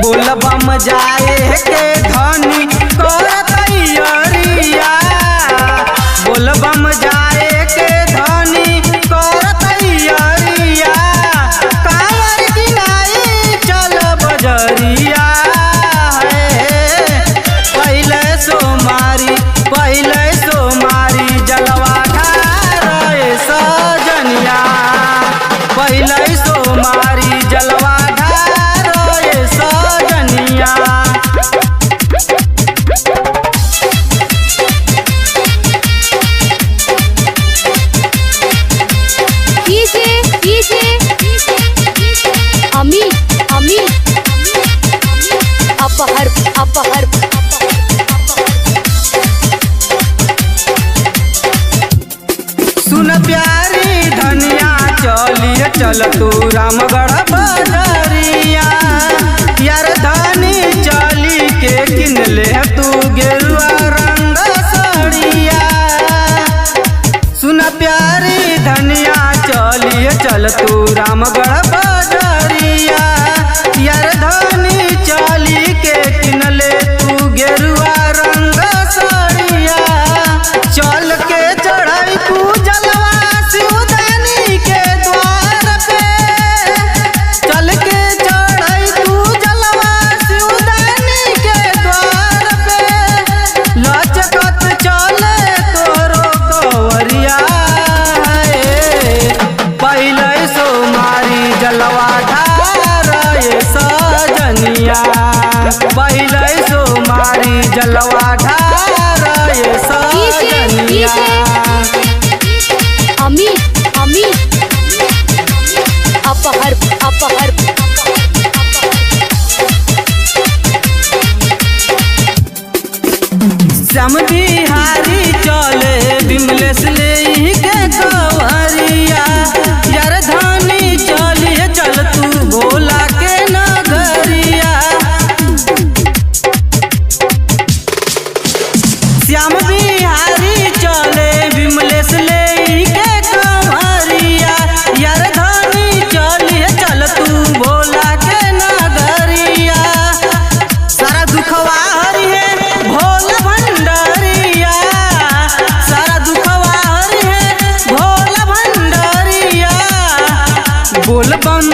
बोलबम जाए के धनी कर तैयारिया, बोलबम जाए के धनी कर तैयारिया, कांवर गिनाई चल बजरिया पहले सोमारी जलवा ढारे सजनिया, पहले सोमारी जलवा ढारे सजनिया। अपहर सुन प्यारी धनिया चलिए चल तू रामगढ़ बजरिया, यार धनी चली के किन ले तू गेरुआ रंग सड़िया। सुन प्यारी धनिया चलिए चल तू रामगढ़ बजरिया, यार धनी चली के किन ले तू गेरुआ रंग सड़िया। चल के चढ़ाई तू जलवा शिवदानी के द्वार पे, चल के चढ़ाई तू जलवा शिवदानी के द्वार पे, लचकत चले तोरो कवरिया पहले सोमारी जलवा ढारे सजनिया, पहले सोमारी जलवा ढारे सजनिया। अपहर श्याम बिहारी चले विमलेश ले के कवरिया, यार धानी चलिए चल तू भोला के नगरिया। श्याम बिहारी चले विमलेश ले के कवरिया, यार धानी चलिए चल तू भोला के नगरिया। सारा दुखवा हरि है भोला भंडारिया, सारा दुखवा हरि है भोला भंडारिया। बोल बम